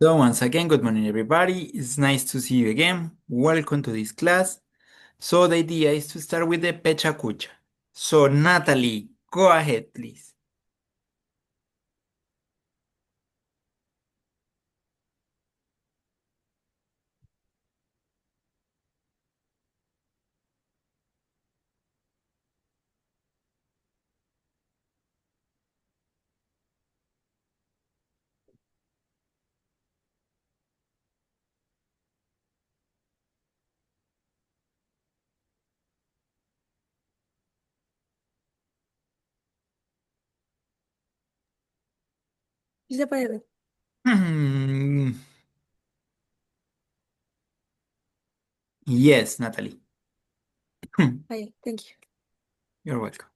So once again, good morning everybody. It's nice to see you again. Welcome to this class. So the idea is to start with the pechakucha. So Natalie, go ahead, please. Ya para ver. Hmm, Yes, Natalie. Thank you. You're welcome.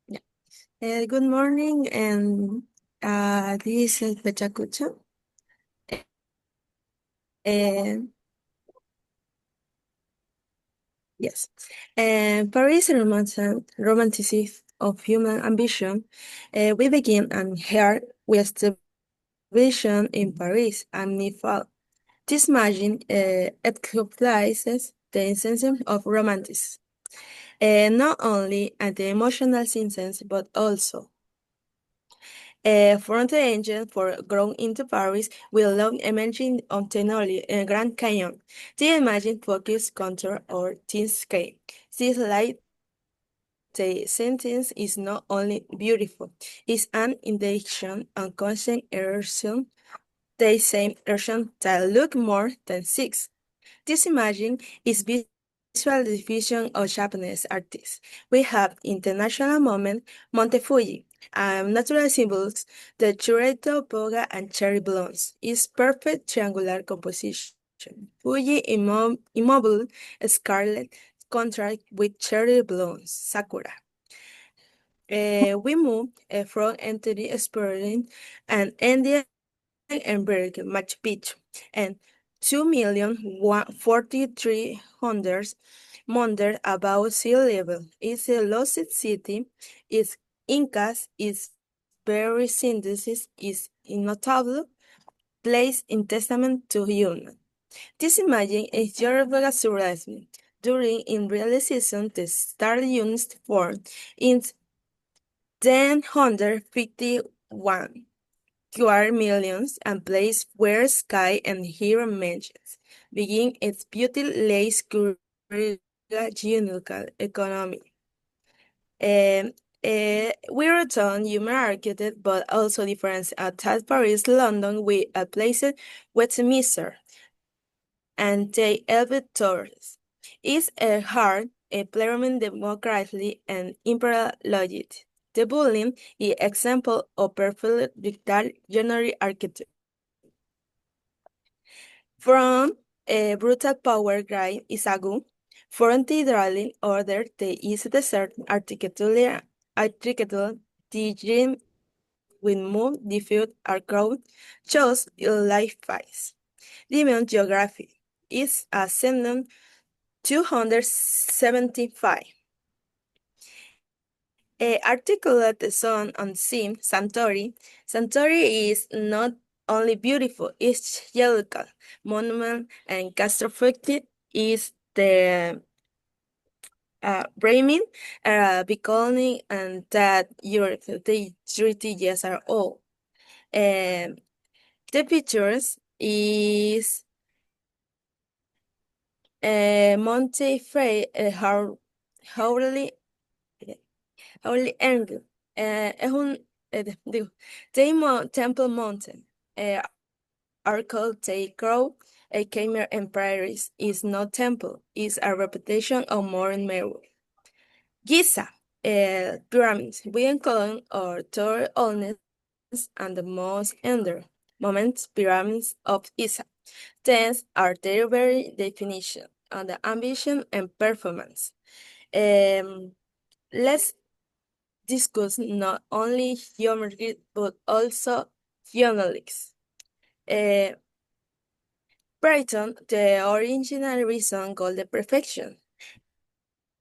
Yeah. Good morning, and this is Pechakucha. And yes, and Paris romanticism of human ambition. We begin and here with the vision in Paris and Nifal. This imagine epitomizes the essence of romanticism, not only at the emotional sense but also front engine for growing into Paris will long emerging on technology in Grand Canyon. The imagine focus contour or thin scale. This light the sentence is not only beautiful, it's an indication on constant erosion. The same erosion that look more than six. This imaging is visual diffusion of Japanese artists. We have international moment Monte Fuji, natural symbols, the churreto, boga, and cherry blossoms. Is perfect triangular composition. Fuji immobile scarlet contrast with cherry blossoms, sakura. We move from entity exploring and ending and Berg, Machu Picchu, and 2,430,000 meters above sea level. It's a lost city. Its Incas is very synthesis is notable place in testament to human. This imagine is Yoruba surrealism. During in realization, the star units formed in 1051 square millions and place where sky and hero mentions begin its beauty lays unique economy. Um, we return human architect, but also different at Paris, London, with a place Westminster and the Elbit is a hard, a parliament democratically and imperial logic. The building is example of perfect dictatorial general architecture. From a brutal power grind Isagu, from the drawing order the East Desert architecture, the dream with move defeat our crowd, chose life face. Dimension geography is a 275. Articulate the sun on scene, Santori. Santori is not only beautiful, it's geological monument and catastrophic is the Bremen, becoming and that your the 30 years are old. Um, the pictures is Monte Frey, Howley, Howley Angle. Es un, digo, Temple Mountain. Uh, are called Take Crow. A Khmer Empire is not temple, is a reputation of modern memory. Giza, pyramids, we encode our tour oldness and the most ender moments pyramids of Giza. These are their very definition on the ambition and performance. Um, let's discuss not only geometry but also geometrics. Uh, Brighton, the original reason called the perfection,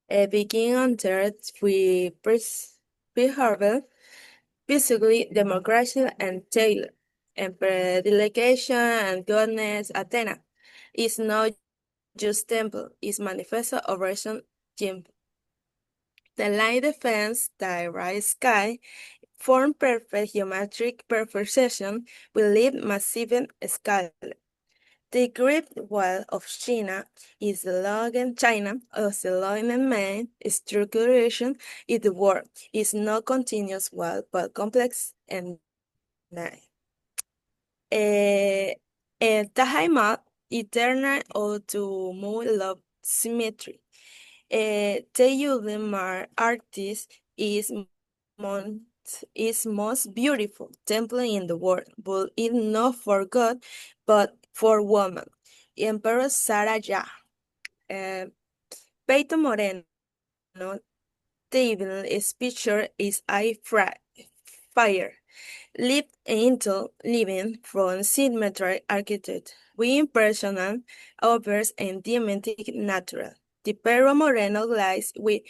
being entered with pre-harvest, basically democracy and Taylor. and predilection and goddess Athena. Is not just temple, is manifesto operation gym. The line defense, the right sky, form perfect geometric perfection will lead massive scale. The Great Wall of China is the longest China of the longest main structuration in the world. It's not continuous wall, but complex and nice. Eh, Tahaimat, eternal or to move love symmetry. The Udemar artist mon- is most beautiful temple in the world, but it's not for God, but for woman. Emperor Sarah Ya. Uh, Peito Moreno, the evening picture is fire. Lived into living from symmetric architect, we impersonal, obvious and diametric natural. The Perro Moreno lies with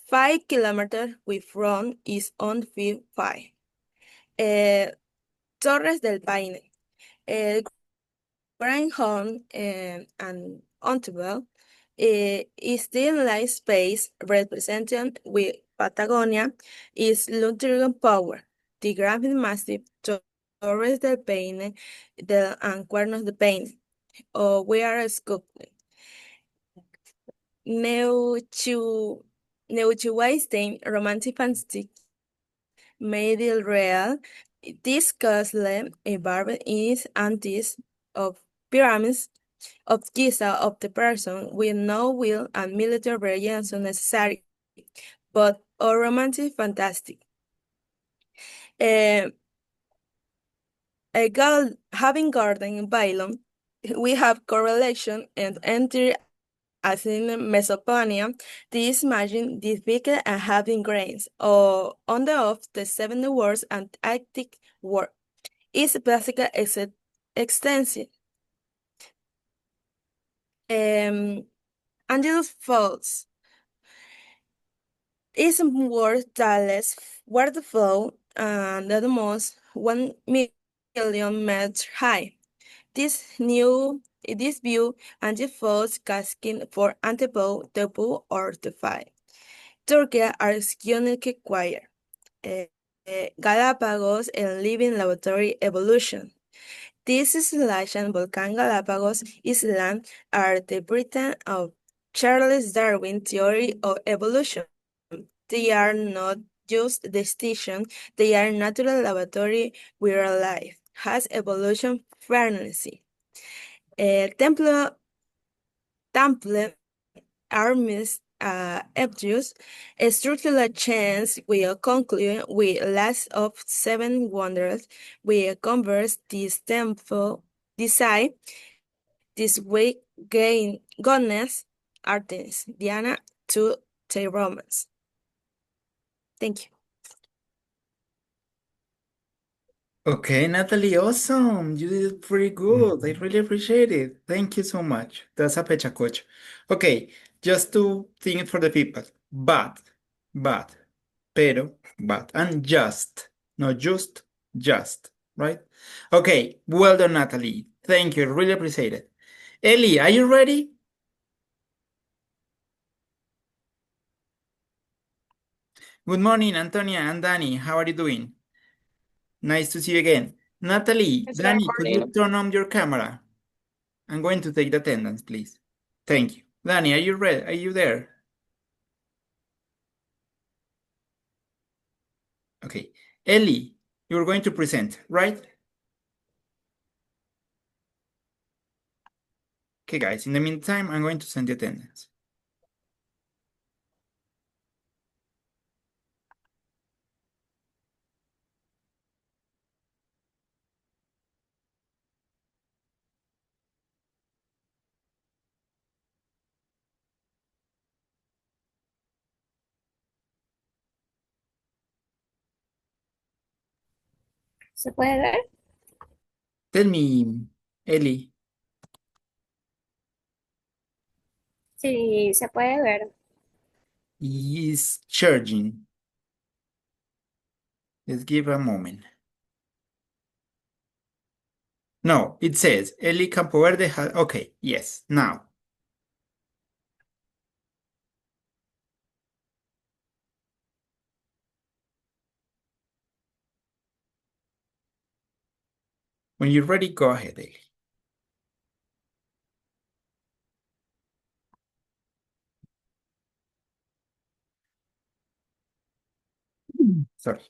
5 kilometers with from is on field 5. Eh, Torres del Paine. Eh, Grindhound and Ontable is the light space represented with Patagonia is Lutheran power, the graphic massive Torres del Paine and Cuernos de Paine, or we are sculpting. Neuchu Neuschwanstein romantic fantasy made it real. This castle a barber is antis of pyramids of Giza of the person with no will and military brilliance necessary, but a romantic fantastic. Uh, Having garden in Bylon, we have correlation and enter as in Mesopotamia, this imagine this big and having grains, or on the of the seven worlds and Arctic world is basically extensive. Angelus Falls is more tallest waterfall and the most 1 million meters high. This view Angel Falls casking for Antipole, Tepu, or Tefai. Turkey are unique choir. Galapagos and Living Laboratory Evolution. This installation, Volcan Galapagos Island, are the Britain of Charles Darwin theory of evolution. They are not just the station, they are natural laboratory where life has evolution frequency. Temple Armis Abjus, a structural change will conclude with last of seven wonders will converse this temple design this way gain goddess Artemis, Diana to the Romans. Thank you. Okay, Natalie, awesome. You did it pretty good. I really appreciate it. Thank you so much. That's a pechakucha. Okay, just to think for the people. But, pero, but, and just. Not just, right? Okay, well done, Natalie. Thank you. Really appreciate it. Ellie, are you ready? Good morning, Antonia and Danny. How are you doing? Nice to see you again. Natalie, Yes, good Danny, could you morning. turn on your camera? I'm going to take the attendance, please. Thank you. Danny, are you ready? Are you there? Okay. Ellie, you're going to present, right? Okay, guys, in the meantime, I'm going to send the attendance. ¿Se puede ver? Tell me, Ellie, Sí, se puede ver. is charging. Let's give a moment. No, it says Eli Campoverde has. Okay, yes, now. When you're ready, go ahead, Eli. Sorry.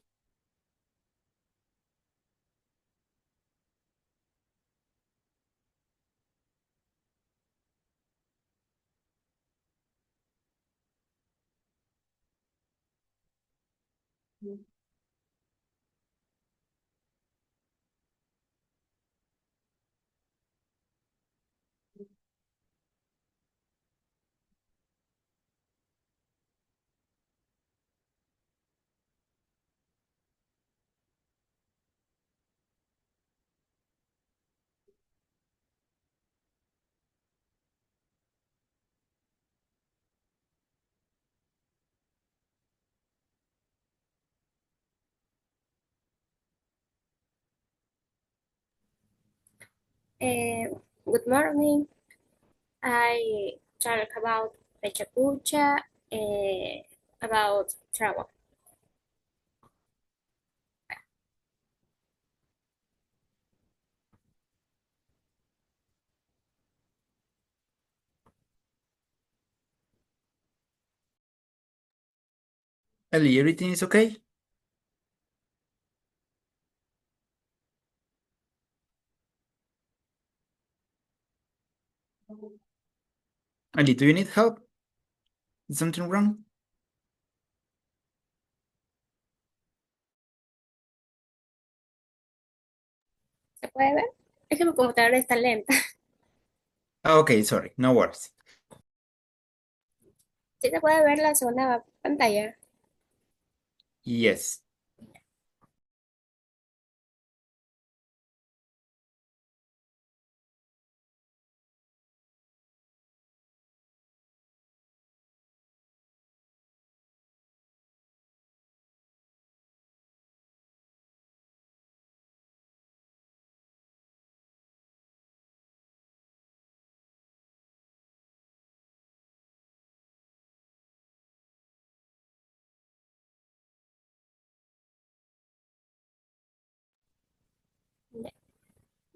Good morning. I talk about pechakucha, about travel. Eli, everything is okay? Eli, do you need help? Is something wrong? ¿Se puede ver? Es que mi computadora está lenta. Okay, sorry, no worries. Sí se puede ver la segunda pantalla. Yes.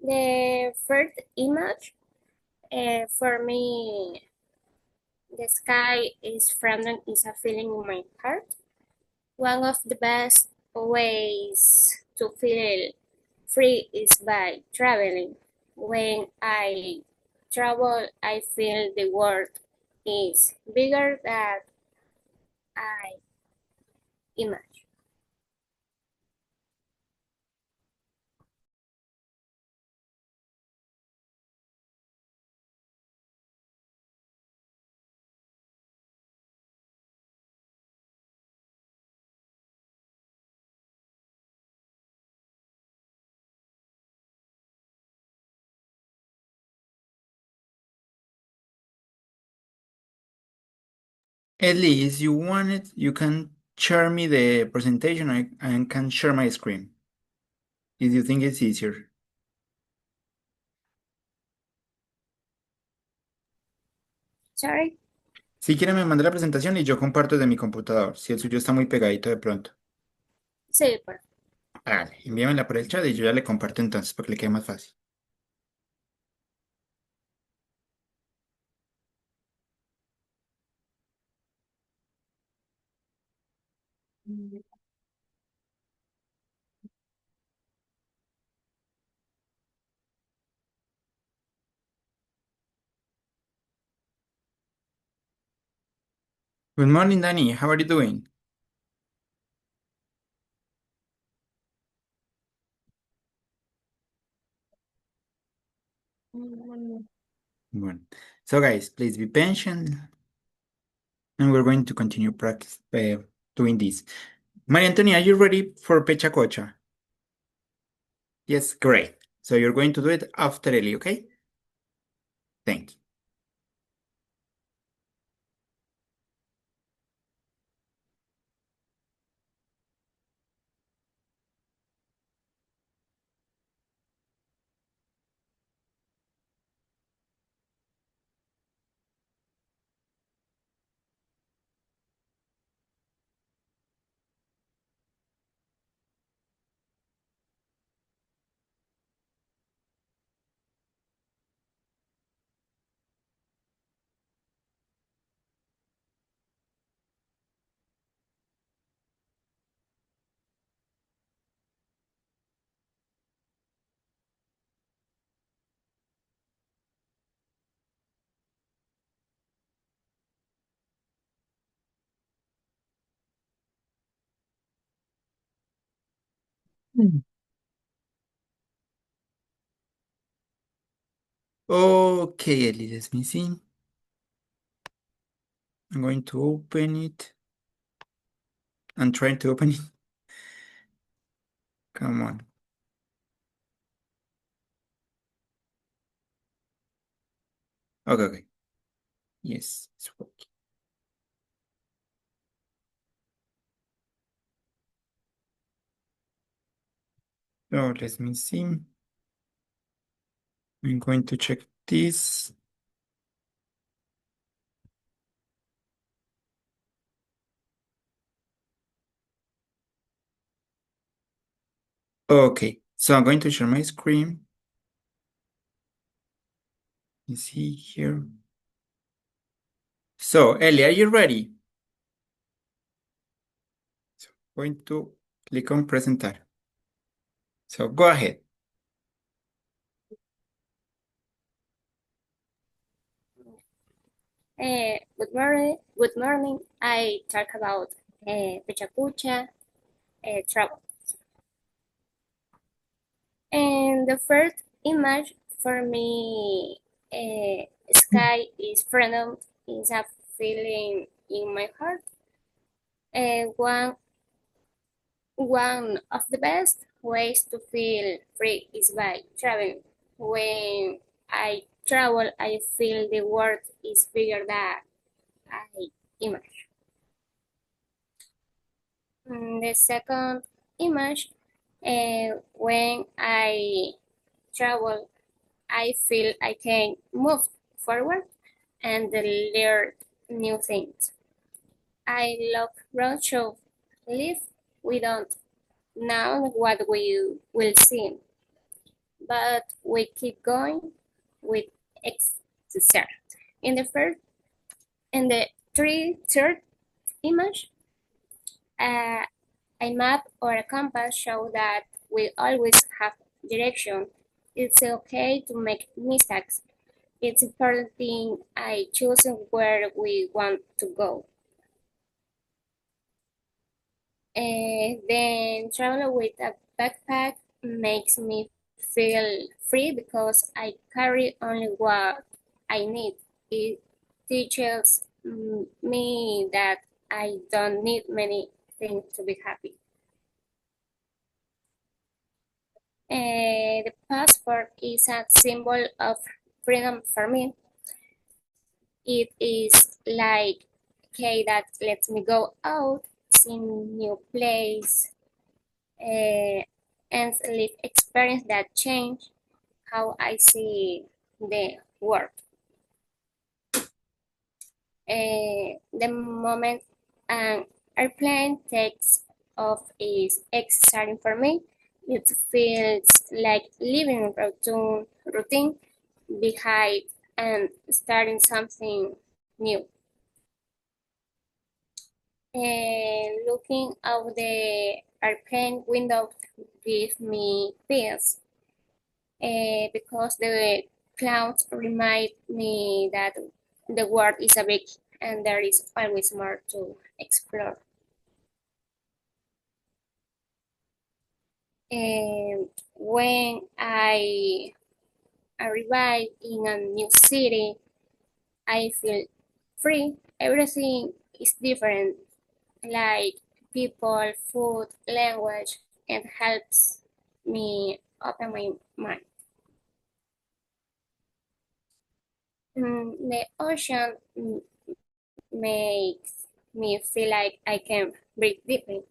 The first image, for me, the sky is friendly is a feeling in my heart. One of the best ways to feel free is by traveling. When I travel, I feel the world is bigger than I imagine. At least you want it, you can share me the presentation and can share my screen if you think it's easier. Sorry? Si quiere me manda la presentación y yo comparto desde mi computador, si el suyo está muy pegadito de pronto. Sí, por Vale, envíamela por el chat y yo ya le comparto entonces para que le quede más fácil. Good morning, Danny. How are you doing? Bueno. So guys, please be patient and we're going to continue practice doing this. Maria Antonia, are you ready for pechacocha? Yes, great. So you're going to do it after Eli, okay? Thank you. Mm. Okay, Ellie, let me see. I'm going to open it. I'm trying to open it. Come on. Okay, okay. Yes, it's working. So let me see. I'm going to check this. Okay, so I'm going to share my screen. You see here. So, Ellie, are you ready? So, going to click on presentar. So, go ahead. Good morning. Good morning. I talk about pechakucha travel. And the first image for me, sky is freedom, is a feeling in my heart. One of the best ways to feel free is by traveling. When I travel, I feel the world is bigger than I imagine. The second image, when I travel, I feel I can move forward and learn new things. I love roadshow. Live, we don't know what we will see, but we keep going with exercise. In the first, in the third image, uh, a map or a compass show that we always have direction. It's okay to make mistakes. It's important thing I choose where we want to go. Then travel with a backpack makes me feel free because I carry only what I need. It teaches me that I don't need many things to be happy. The passport is a symbol of freedom for me. It is like key that lets me go out, see new place, uh, and live experience that change how I see the world. The moment an airplane takes off is exciting for me. It feels like leaving routine behind and starting something new. Looking out the airplane window gives me peace because the clouds remind me that the world is a big and there is always more to explore. And when I arrive in a new city, I feel free. Everything is different, like people, food, language, and helps me open my mind. The ocean makes me feel like I can breathe deeply.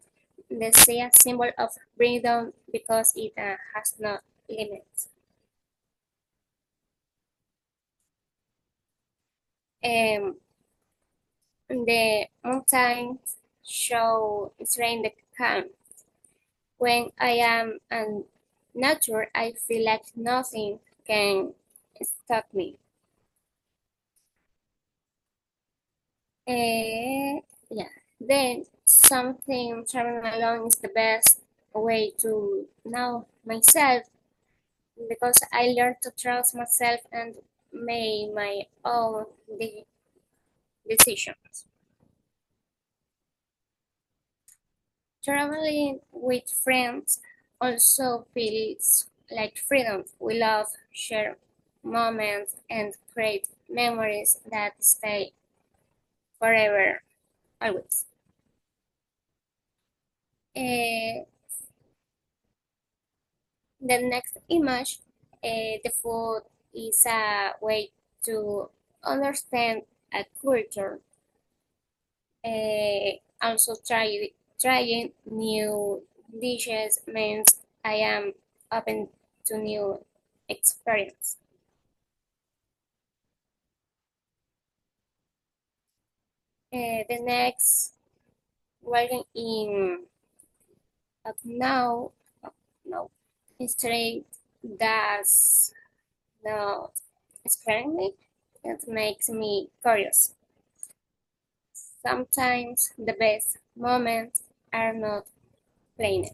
The sea a symbol of freedom because it has no limits. Um, the mountains show strength the calm. When I am in nature, I feel like nothing can stop me. Yeah. Then something traveling alone is the best way to know myself because I learned to trust myself and make my own decisions. Traveling with friends also feels like freedom. We love share moments and create memories that stay forever, always. Uh, the next image, the food is a way to understand a culture. Also, trying new dishes means I am open to new experience. The next, working in now, no, straight does not scare me. It makes me curious. Sometimes the best moments are not planned.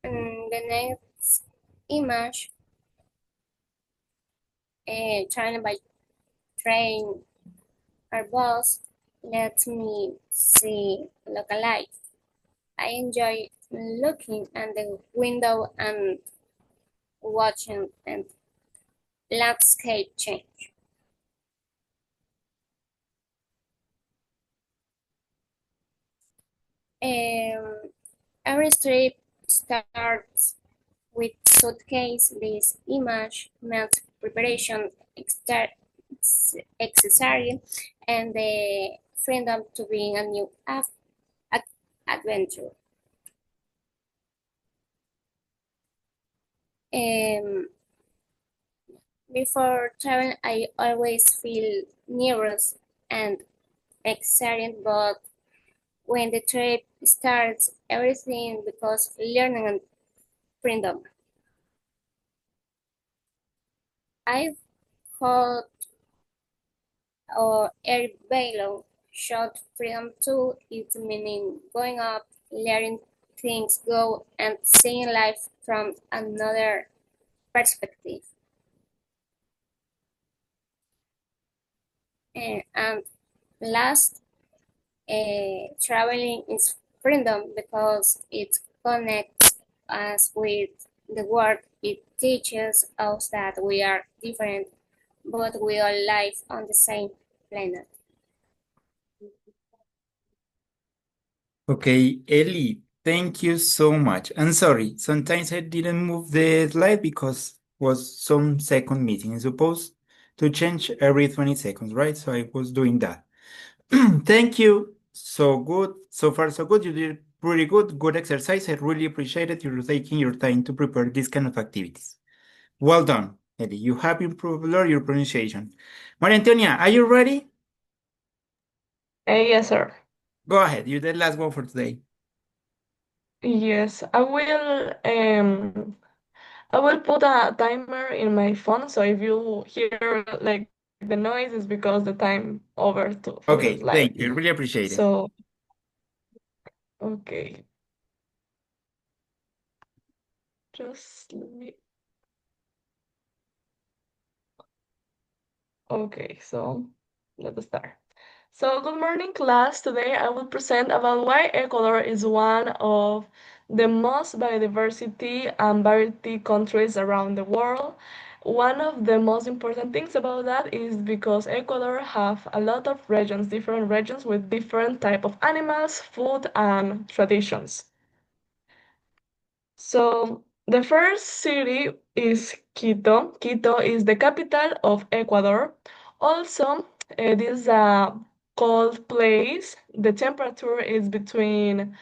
And the next image, trained by train or bus, lets me see local life. I enjoy looking at the window and watching the landscape change. Um, every trip starts with suitcase. This image meant preparation, exercise, and the freedom to bring a new adventure. Um, Before traveling, I always feel nervous and excited, but when the trip starts, everything becomes learning and freedom. I thought Eric Bailon shot freedom too, its meaning going up, letting things go, and seeing life from another perspective. And last, traveling is freedom because it connects us with the world. It teaches us that we are different, but we all live on the same planet. Okay, Ellie, thank you so much. And sorry, sometimes I didn't move the slide because was some second meeting. I'm supposed to change every 20 seconds, right? So I was doing that. Thank you. So good. So far, so good. You did pretty good. Good exercise. I really appreciate it. You're taking your time to prepare these kind of activities. Well done, Eddie. You have improved a lot your pronunciation. Maria Antonia, are you ready? Yes, sir. Go ahead. You're the last one for today. Yes, I will put a timer in my phone, so if you hear like the noise, it's because the time over to for the slide. Okay, thank you. I really appreciate it. So, okay, just let me. Okay, so let's start. So, good morning, class. Today I will present about why Ecuador is one of the most biodiversity and variety countries around the world. One of the most important things about that is because Ecuador have a lot of regions, different regions with different type of animals, food, and traditions. So the first city is Quito. Quito is the capital of Ecuador. Also, this is a cold place. The temperature is between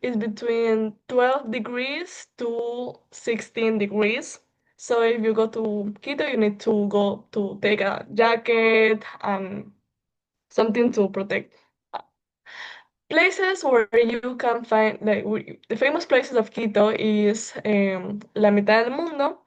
12 degrees to 16 degrees. So if you go to Quito, you need to go to take a jacket and something to protect. Places where you can find, like, the famous places of Quito is La Mitad del Mundo.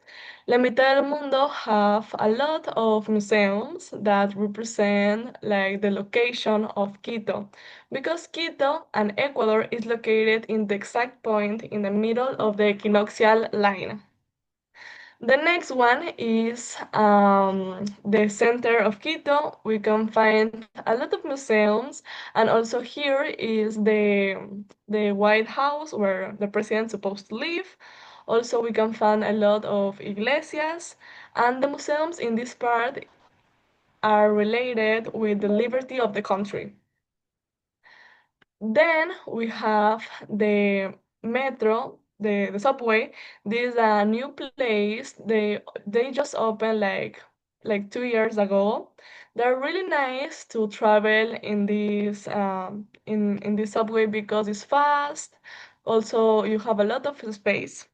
La Mitad del Mundo have a lot of museums that represent like the location of Quito, because Quito and Ecuador is located in the exact point in the middle of the equinoctial line. The next one is the center of Quito. We can find a lot of museums, and also here is the White House where the president's supposed to live. Also, we can find a lot of iglesias, and the museums in this part are related with the liberty of the country. Then we have the metro, the subway. This is a new place. They just opened like 2 years ago. They're really nice to travel in this subway because it's fast. Also, you have a lot of space.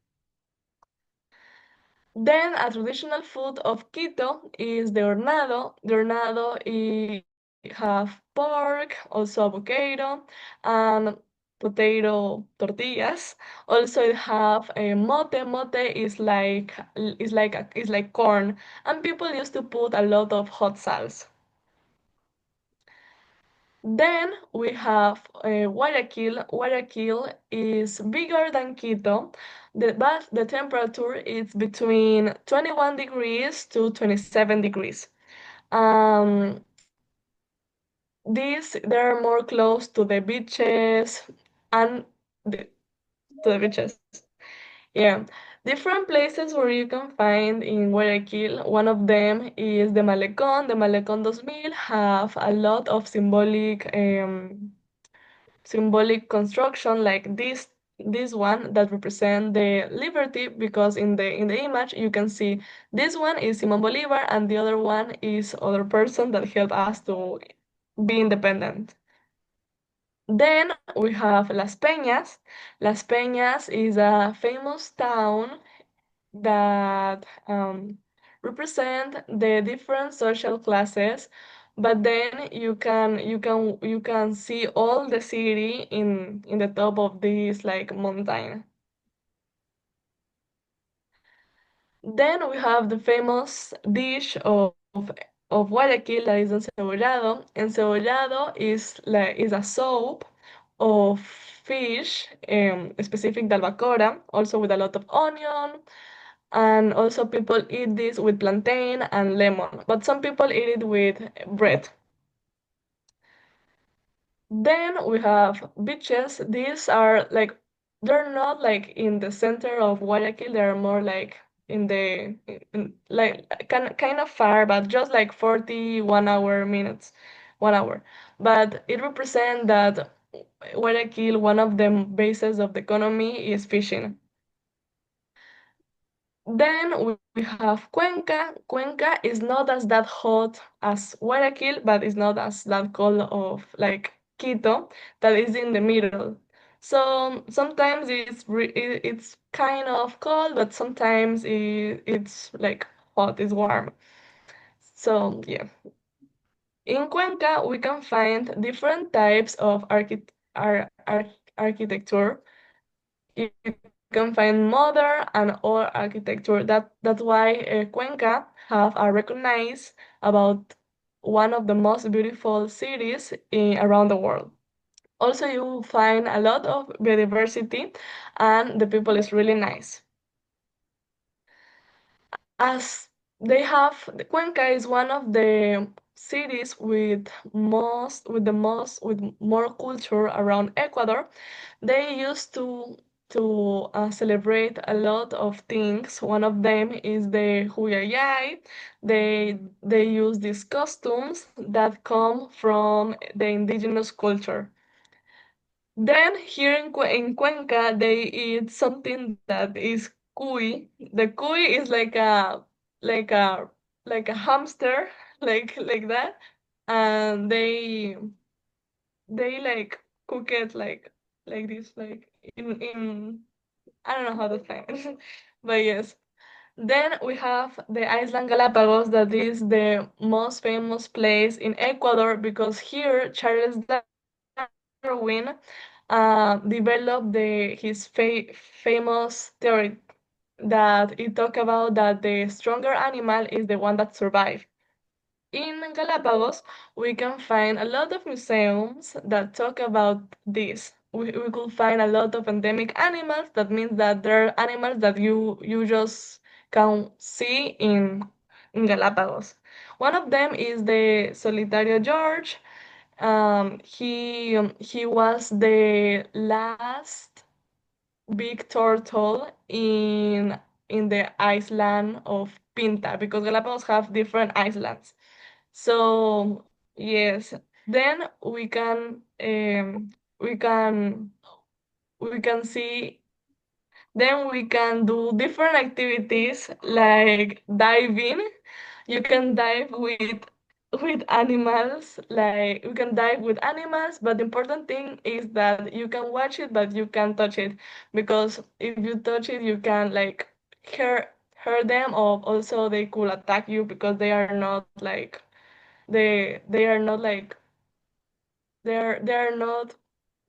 Then a traditional food of Quito is the hornado. The hornado have pork, also avocado, and potato tortillas. Also, it have a mote. Mote is like corn, and people used to put a lot of hot sauce. Then we have Guayaquil. Guayaquil is bigger than Quito, but the temperature is between 21 degrees to 27 degrees. Um, they're more close to the beaches and the, to the beaches. Yeah, different places where you can find in Guayaquil. One of them is the Malecón. The Malecón 2000 have a lot of symbolic construction like this one that represent the liberty because in the image you can see this one is Simon Bolivar and the other one is other person that helped us to be independent. Then we have Las Peñas. Las Peñas is a famous town that represent the different social classes, but then you can see all the city in the top of this like mountain. Then we have the famous dish of Guayaquil that is encebollado. Encebollado is a soup of fish, specific de albacora, also with a lot of onion, and also people eat this with plantain and lemon, but some people eat it with bread. Then we have beaches. These are like they're not like in the center of Guayaquil. They're more like like kind of far, but just like 41 hour minutes, 1 hour. But it represents that Guayaquil, one of the bases of the economy is fishing. Then we have Cuenca. Cuenca is not as that hot as Guayaquil, but it's not as that cold of like Quito, that is in the middle. So sometimes it's kind of cold, but sometimes it's like hot, it's warm. So yeah, in Cuenca we can find different types of architecture. You can find modern and old architecture. That's why Cuenca have a recognized about one of the most beautiful cities around the world. Also, you will find a lot of biodiversity, and the people is really nice. As they have, Cuenca is one of the cities with more culture around Ecuador. They used to celebrate a lot of things. One of them is the Huyayay. They use these costumes that come from the indigenous culture. Then here in Cuenca, they eat something that is cuy. The cuy is like a like a hamster, like that, and they like cook it like this, like in I don't know how to explain it, but yes. Then we have the island Galapagos, that is the most famous place in Ecuador because here Charles Darwin developed his famous theory that it talk about that the stronger animal is the one that survive. In Galapagos, we can find a lot of museums that talk about this. We could find a lot of endemic animals. That means that there are animals that you just can see in Galapagos. One of them is the Solitario George. He was the last big turtle in the island of Pinta because Galapagos have different islands. So yes, then we can we can see then we can do different activities like diving. You can dive with animals, like we can dive with animals, but the important thing is that you can watch it but you can't touch it because if you touch it you can like hurt them or also they could attack you because they are not like they're not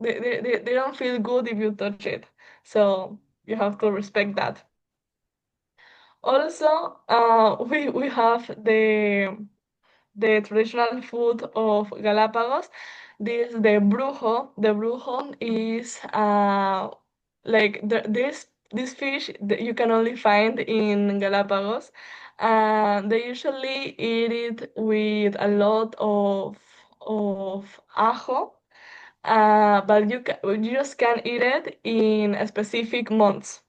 they don't feel good if you touch it. So you have to respect that. Also, we have the traditional food of Galapagos. This the brujo. The brujo is like this fish that you can only find in Galapagos. They usually eat it with a lot of ajo, but you just can eat it in specific months.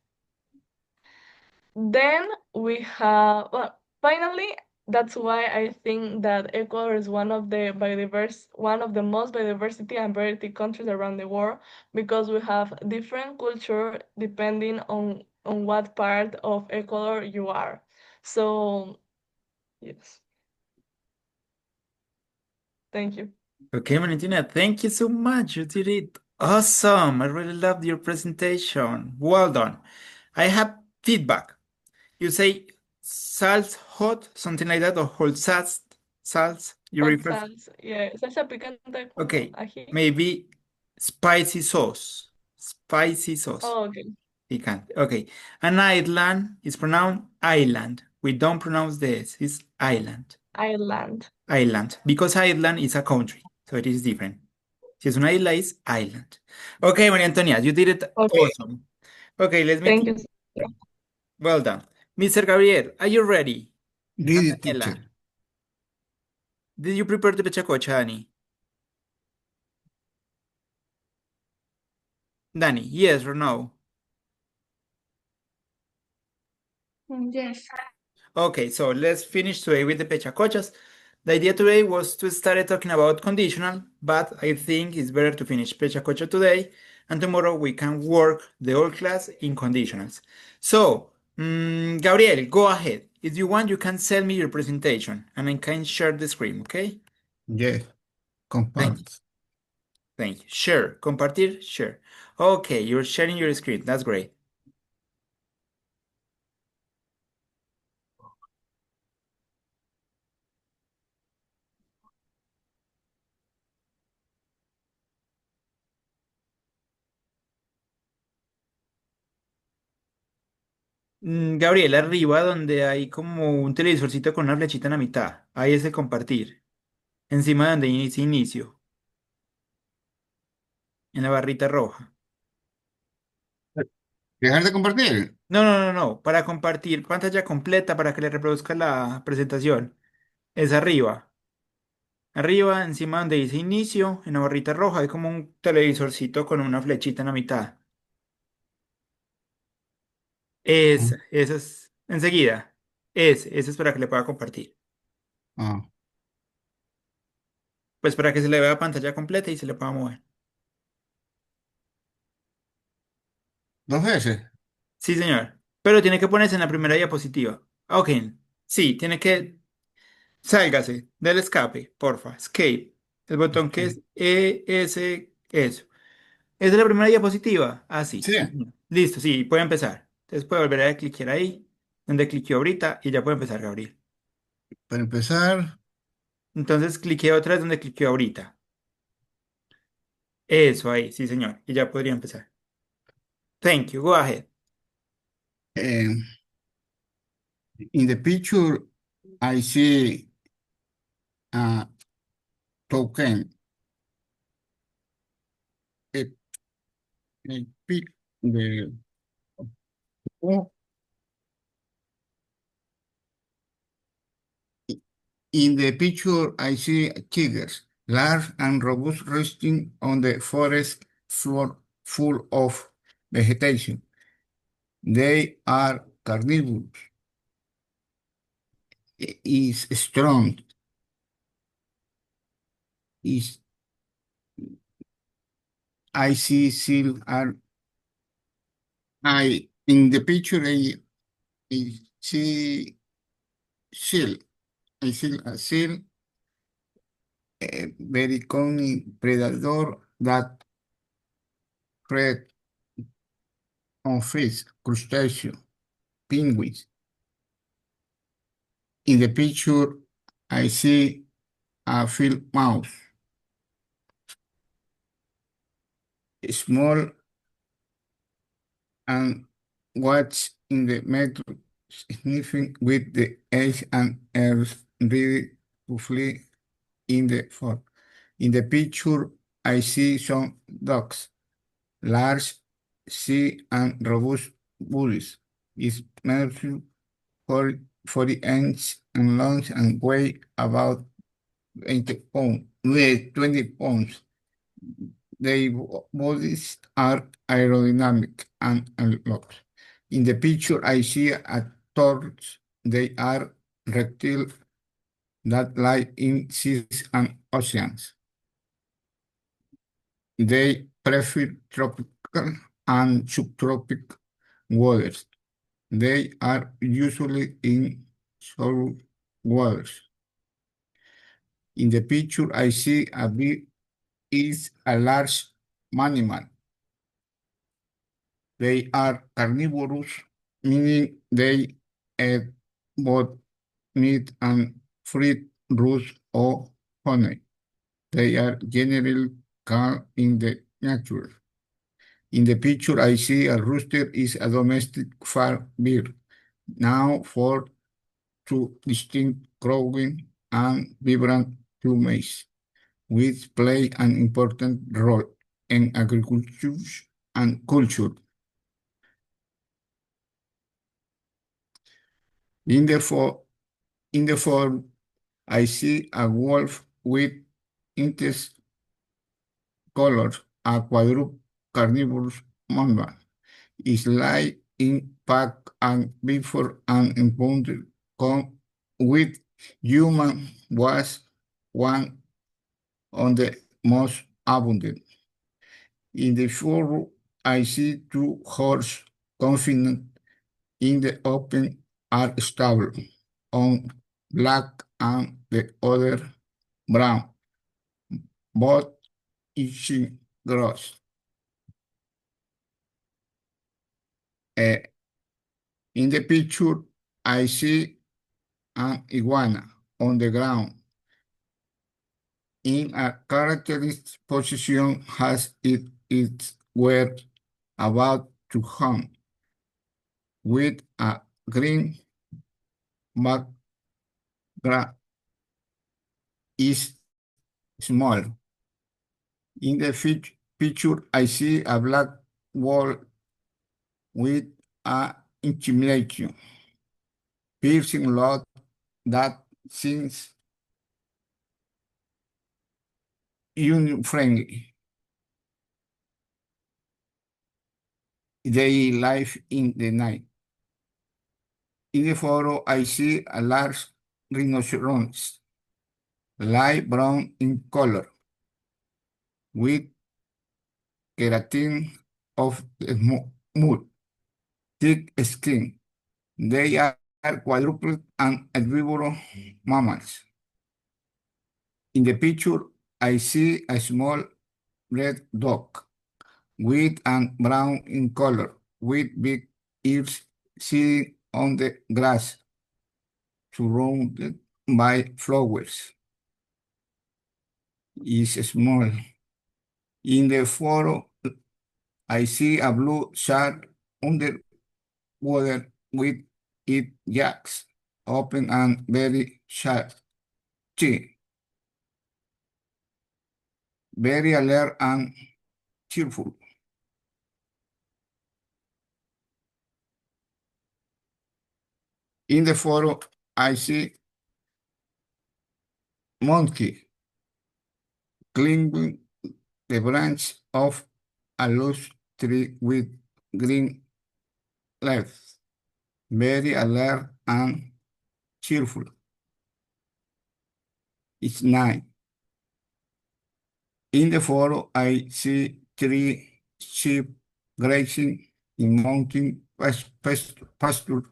Then we have, well, finally, that's why I think that Ecuador is one of the most biodiversity and variety countries around the world because we have different culture depending on what part of Ecuador you are. So, yes, thank you. Okay, Valentina, thank you so much. You did it awesome. I really loved your presentation. Well done. I have feedback. You say salt hot, something like that, or whole salt. You Hot refer. sauce, yeah, salsa picante con Okay, ají. maybe spicy sauce. Spicy sauce. Oh, okay, Picante. Okay. An island is pronounced island. We don't pronounce the S. It's island. Ireland. Island. Because island is a country. So it is different. Si es una isla, is island. Okay, Maria Antonia, you did it Okay, awesome. Okay, let me. thank you. Well done. Mr. Gabriel, are you ready? Ready, Daniela, teacher. did you prepare the pechacocha, Dani? Dani, yes or no? Yes. Okay, so let's finish today with the pechacochas. The idea today was to start talking about conditional, but I think it's better to finish pechacocha today, and tomorrow we can work the whole class in conditionals. So, Gabriel, go ahead. If you want, you can send me your presentation, and I can share the screen, okay? Yes, Thank you. compounds. Thank you. Share. Compartir. Share. Okay, you're sharing your screen. That's great. Gabriel, arriba donde hay como un televisorcito con una flechita en la mitad. Ahí es el compartir. Encima donde inicia inicio. En la barrita roja. ¿Dejar de compartir? No, no, no, no. Para compartir pantalla completa para que le reproduzca la presentación. Es arriba. Arriba, encima donde dice inicio, en la barrita roja, hay como un televisorcito con una flechita en la mitad. Ah, Esa es enseguida. Ese es para que le pueda compartir. ah, Pues para que se le vea pantalla completa y se le pueda mover. dos veces. Sí, señor. Pero tiene que ponerse en la primera diapositiva. Ok. Sí, tiene que. Sálgase del escape, porfa. Escape. El botón que Ok. es ES. Eso. ¿Es de la primera diapositiva? Ah, sí. Sí, Sí, señor. Listo, sí, puede empezar. Entonces puede volver a cliquear ahí, donde cliqueó ahorita, y ya puede empezar, Gabriel. para empezar, Entonces cliquea otra vez donde cliqueó ahorita. Eso ahí, sí, señor. Y ya podría empezar. Thank you. Go ahead. eh, in the picture, I see a token, a, a pic, the, oh, In the picture, I see tigers, large and robust, resting on the forest floor full of vegetation. They are carnivorous, is strong, is I see seal are I in the picture I see seal. I see a seal, a very cunning predator that prey on fish, crustaceans, penguins. In the picture, I see a field mouse, small and watch in the metro, sniffing with the edge and ears ready to flee in the fog. In the picture, I see some dogs, large, sea, and robust bullies. Is measured 40 inches and long and weigh about 20 pounds. 20 pounds. Their bodies are aerodynamic and unlocked. In the picture, I see a torch. They are reptiles that lie in seas and oceans. They prefer tropical and subtropical waters. They are usually in shallow waters. In the picture, I see a bee is a large mammal. They are carnivorous, meaning they eat both meat and fruit, roots, or honey. They are generally calm in the nature. In the picture, I see a rooster is a domestic farm bird, now for two distinct crowing and vibrant plumage, which play an important role in agriculture and culture. In the, fo- in the form, I see a wolf with intense colors, a quadruped carnivorous mammal. Is lie in pack and before and impounded come with human was one of the most abundant. In the photo, I see two horses confident in the open are stable on black and the other brown, both eating grass. Uh, in the picture, I see an iguana on the ground in a characteristic position has its were about to hum with a green background is small. In the picture, I see a black wall with a intimidation, piercing lot that seems unfriendly. They live in the night. In the photo, I see a large rhinoceros, light brown in color, with keratin of the mud, thick skin. They are quadruped and herbivorous mammals. In the picture, I see a small red dog with and brown in color, with big ears sitting on the grass, surrounded by flowers. Is small. In the photo, I see a blue shark underwater with its jacks open and very sharp teeth, very alert and cheerful. In the photo, I see monkey climbing the branch of a lush tree with green leaves, very alert and cheerful. It's night. In the photo, I see three sheep grazing in mountain pasture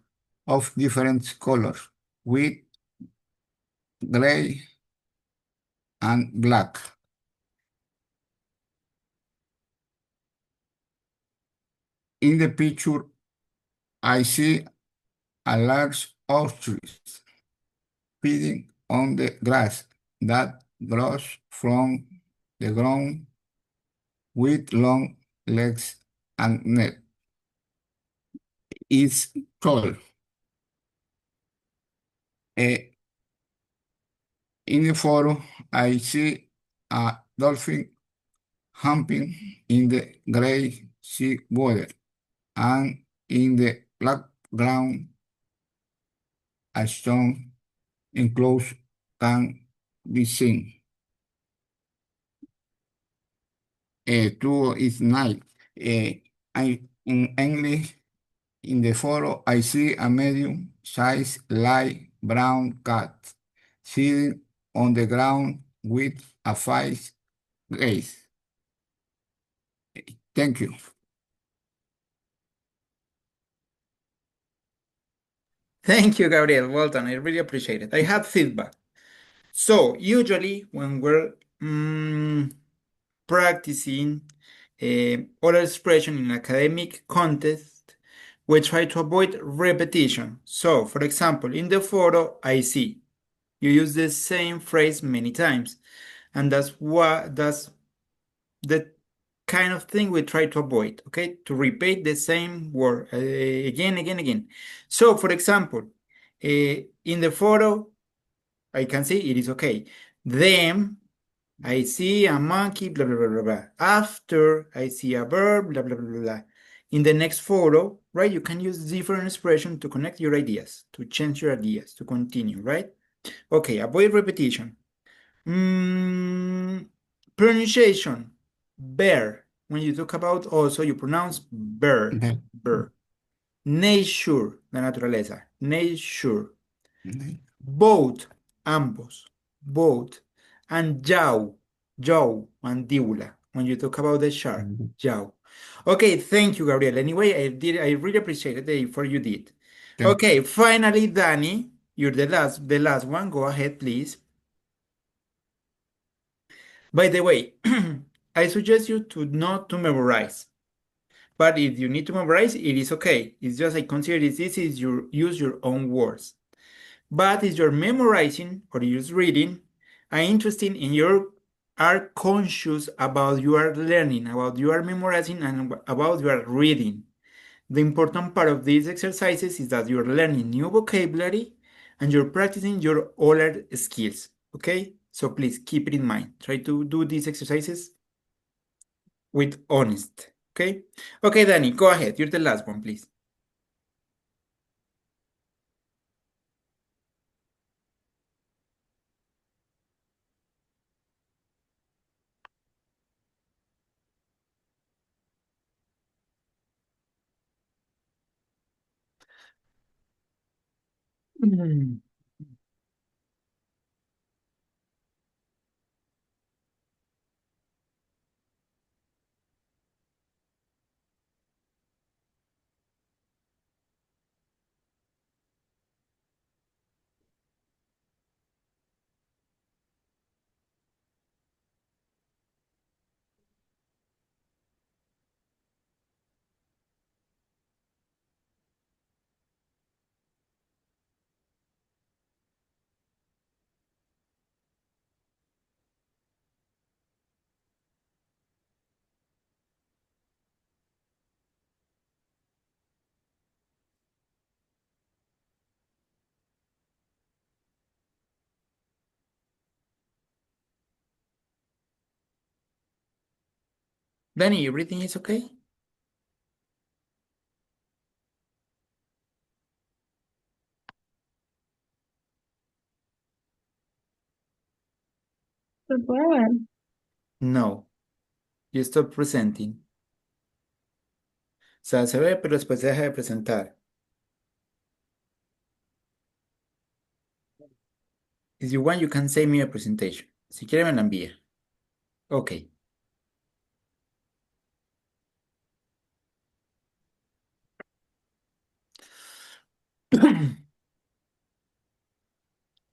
of different colors, with gray and black. In the picture, I see a large ostrich feeding on the grass that grows from the ground with long legs and neck. It's tall. Eh, in the photo, I see a dolphin humping in the gray sea water, and in the background, a stone enclosed can be seen. Two is night. In English, in the photo, I see a medium-sized light brown cat sitting on the ground with a face gaze. Thank you. Thank you, Gabriel. Well done. I really appreciate it. I have feedback. So usually when we're practicing oral expression in academic context, we try to avoid repetition. So, for example, in the photo, I see you use the same phrase many times, and that's the kind of thing we try to avoid. Okay, to repeat the same word again, again, again. So, for example, in the photo, I can see it is okay. Then I see a monkey, blah, blah, blah, blah, blah. After I see a bird, blah, blah, blah, blah, blah. In the next photo, right, you can use different expression to connect your ideas, to change your ideas, to continue, right? Okay, avoid repetition. Mm, Pronunciation, bear. When you talk about also, you pronounce bird, Ne- bird. Nature, la naturaleza, nature. ne- Both, ambos, both. And jaw, mandíbula. When you talk about the shark, jaw. Okay, thank you, Gabriel. Anyway, I really appreciate the effort you did. Thank Okay, finally, Danny, you're the last one. Go ahead, please. By the way, I suggest you to not to memorize. But if you need to memorize, it is okay. It's just I consider this is your use your own words. But if you're memorizing or you're just reading, I'm interested in your are conscious about you are learning, about you are memorizing, and about you are reading. The important part of these exercises is that you're learning new vocabulary and you're practicing your oral skills. Okay? So please keep it in mind. Try to do these exercises with honest. Okay? Okay, Danny, go ahead. You're the last one, please. Mm. Danny, everything is okay? Super. No, you stop presenting. O sea, se ve, pero después se deja de presentar. If you want, you can send me a presentation. Si quiere, me la envía. Ok.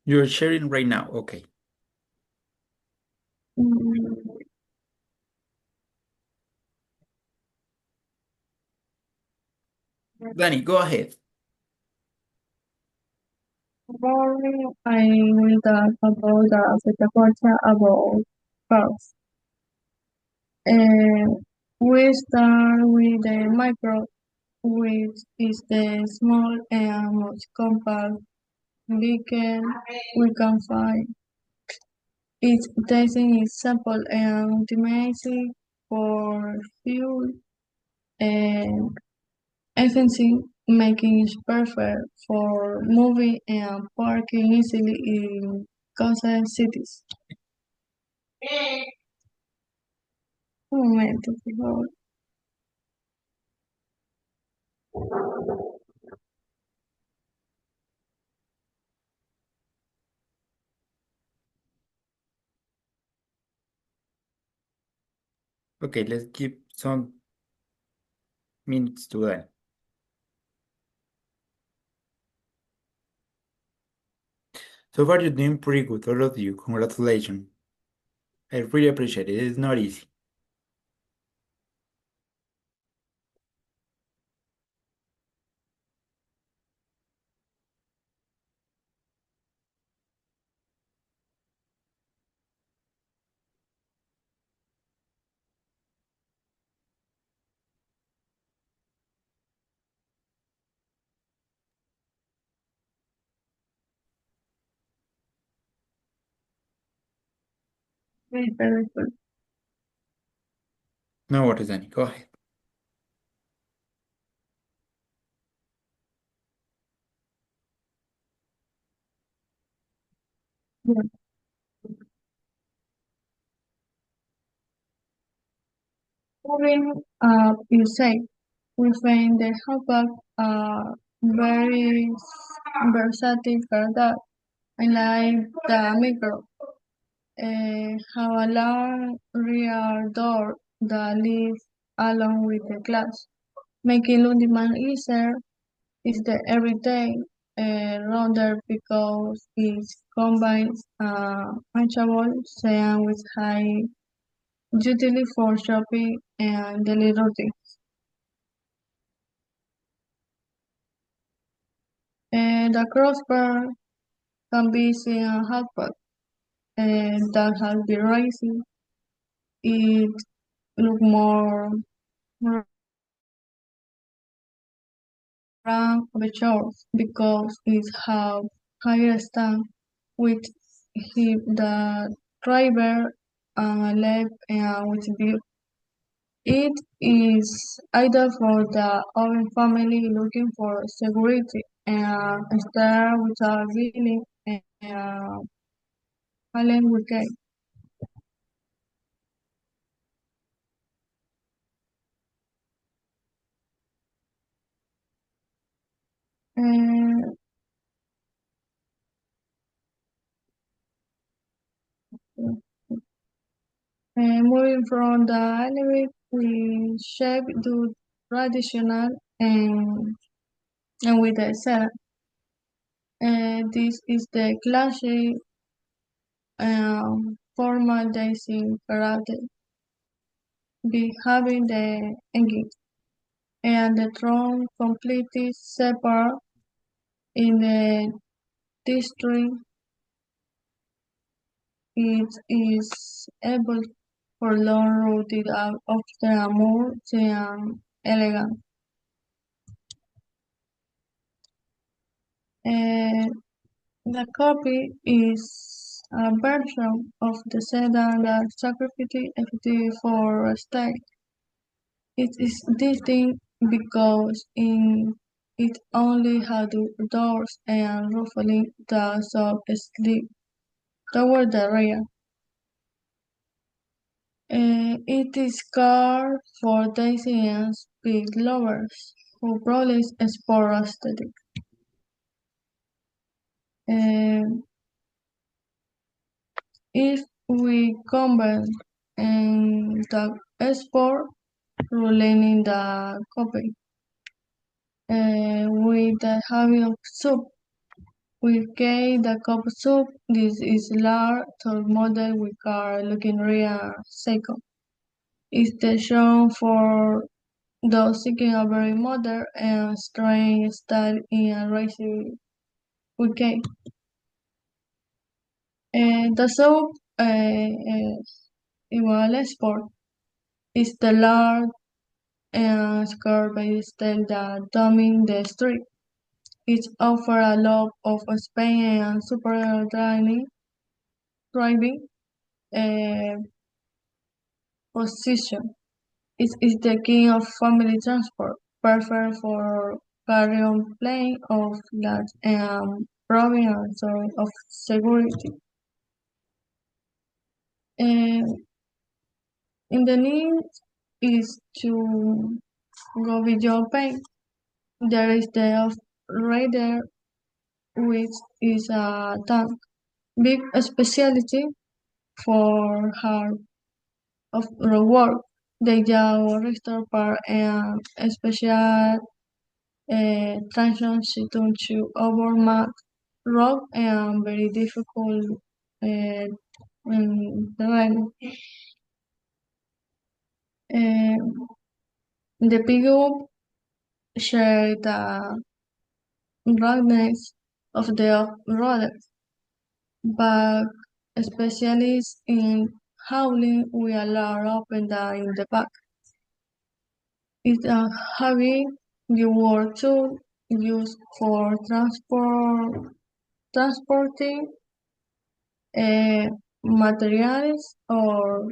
You're sharing right now. Okay. Mm, Danny, go ahead. Tomorrow I will talk about the pechakucha about first. We start with the micro, which is the small and most compact vehicle we can find. Its design is simple and optimized for fuel and efficiency, making it perfect for moving and parking easily in coastal cities. Un momento, por favor. Okay, let's give some minutes to Danny. So far, you're doing pretty good, all of you. Congratulations. I really appreciate it. It's not easy. Very good. No worries, Danny. Go ahead. Yeah. Moving up, you say, we find the hatchback very versatile car that I like the micro. Have a long rear door that leads along with the glass, making loading man easier is the everyday rounder because it combines punchable sound with high utility for shopping and daily routine. The crossbar can be seen a hatchback that has been rising. It look more round the shores because it have higher stand with hip the driver left and with view. It is ideal for the open family looking for security and start without feeling and Allen Weekend. And moving from the anime, we shape to traditional and with the setup. This is the classic formal dancing karate, be having the engine and the throne completely separate in the district. It is able for long routed out of the more than elegant. Uh, the copy is a version of the sedan that sacrificed effective for style. It is distinct because in it only had doors and ruffling the sub sleeve toward the rear. It is car for daisy and speed lovers who probably sport aesthetic. If we combine the sport ruling in the copy with the habit of soup, we get the cup soup. This is large tall model we are looking real second. It's the show for those seeking a very modern and strange style in a racing weekend. The soup igual sport is the large and scarred style that dominate the street. It offers a lot of Spain and super driving uh, position. It is the king of family transport, perfect for carry-on plane of large and province of security. And in the need is to go with your pay. There is the off-rider, which is a tank. Big specialty for hard of road work. They will restore part and special transition to over mud, rock and very difficult terrain. The pickup share the ruggedness of the road, but specialists in hauling will allow open in the back. It's a heavy dual tool used for transporting materials or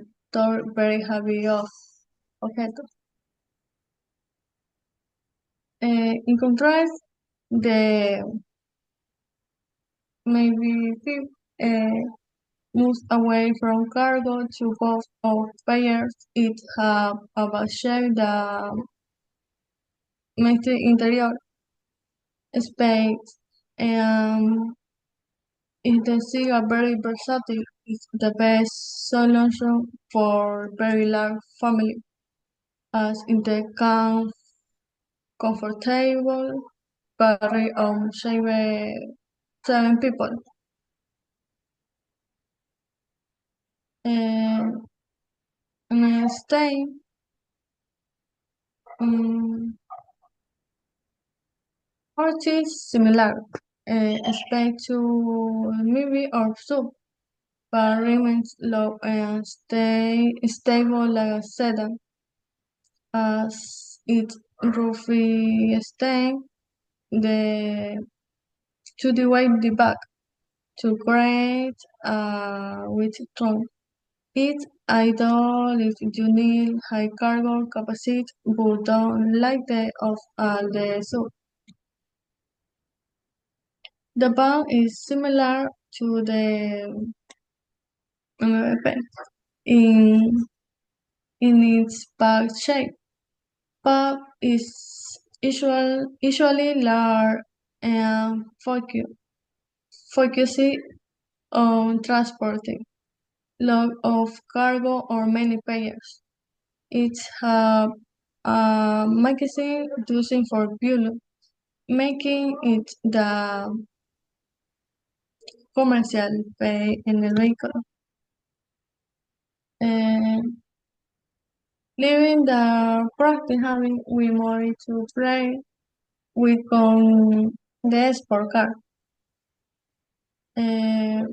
very heavy objetos. In contrast, the maybe moves away from cargo to both of payers. It have a shape the makes the interior space and is the sea are very versatile. It's the best solution for very large family as it can comfortable carry on seven people. And stay um, Horse is similar, expect to maybe or soup, but remains low and stay stable like a sedan, as it roughly stay the to divide the back to create with trunk. It's ideal if you need high cargo capacity but don't like the of the soup. The band is similar to the MVP in its back shape, but is usually large and focusing on transporting lot of cargo or many payers. It has a magazine using for fuel, making it the commercial pay in the vehicle. And leaving the practice having we more to play with on the sport car. Uh,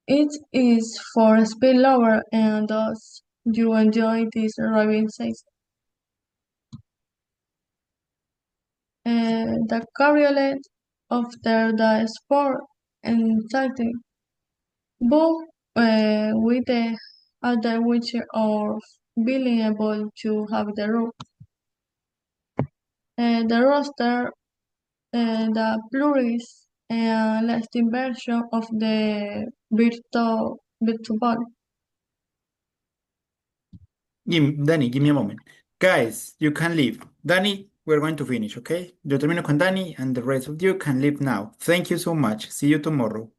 it is for speed lover and thus you enjoy this driving season. The cabriolet after the sport and cycling, both with the advantage of being able to have the road. The roster the plurist and lasting version of the virtual. Danny, give me a moment. Guys, you can leave. Danny, we're going to finish, okay? Yo termino con Danny and the rest of you can leave now. Thank you so much. See you tomorrow.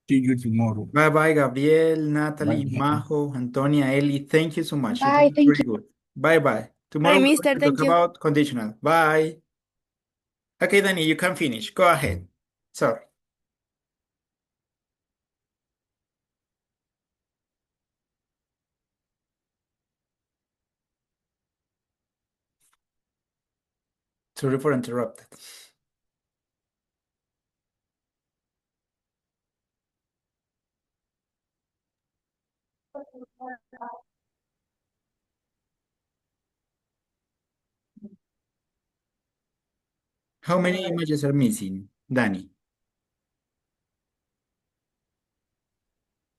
See you tomorrow. Bye bye, Gabriel, Bye. Natalie, Majo, Antonia, Ellie. Thank you so much. It was Bye. Thank very you. good. Bye bye. Bye, Tomorrow we're going mister. to talk Thank you. about conditional. Bye. Okay, Danny, you can finish. Go ahead. Sorry. Sorry for interrupted. How many images are missing, Danny?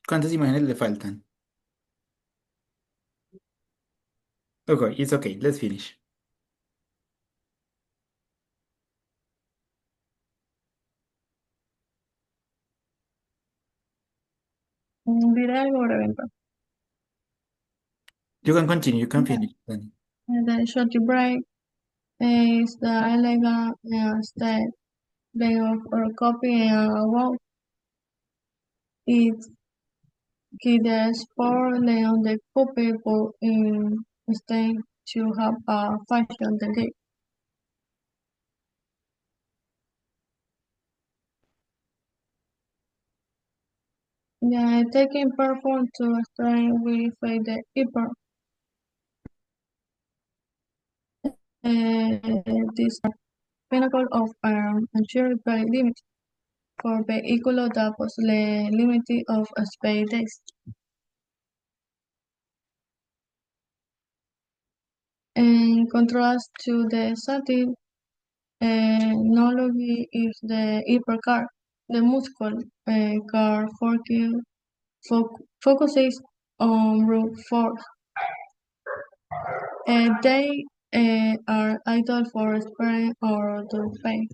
¿Cuántas imágenes le faltan? Okay, it's okay. Let's finish. Diré algo breve. You can continue. You can Yeah. finish, Danny. The shorty break is the elegant style of a copy and a walk. It's kids for on the people in Spain to have a fashion day. Yeah, taking perform to strain with the hyper. This pinnacle of ensure by limit for vehículo da possible limit of space days. In contrast to the static analogy is the hypercar. The muscle car focuses on brute force. They are ideal for spraying or to face.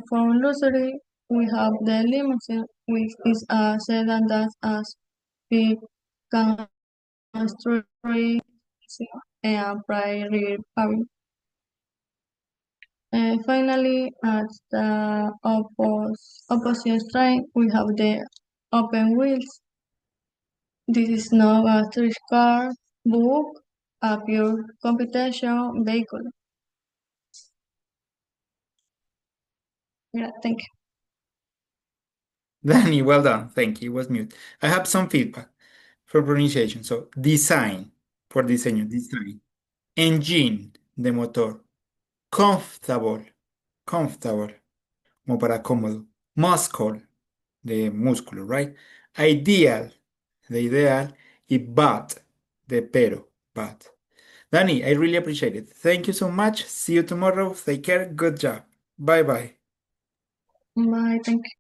For luxury, we have the limousine, which is a sedan that has big construction and prior cabin. Finally, at the opposite side, we have the open wheels. This is not a tourist car, but a pure competition vehicle. Yeah, thank you. Danny, well done. Thank you. It was mute. I have some feedback for pronunciation. So, design, por diseño, design. Engine, de motor. Comfortable, comfortable, como para cómodo. Muscle, de músculo, right? Ideal, de ideal. Y but, de pero, but. Danny, I really appreciate it. Thank you so much. See you tomorrow. Take care. Good job. Bye bye. Bye, thank you.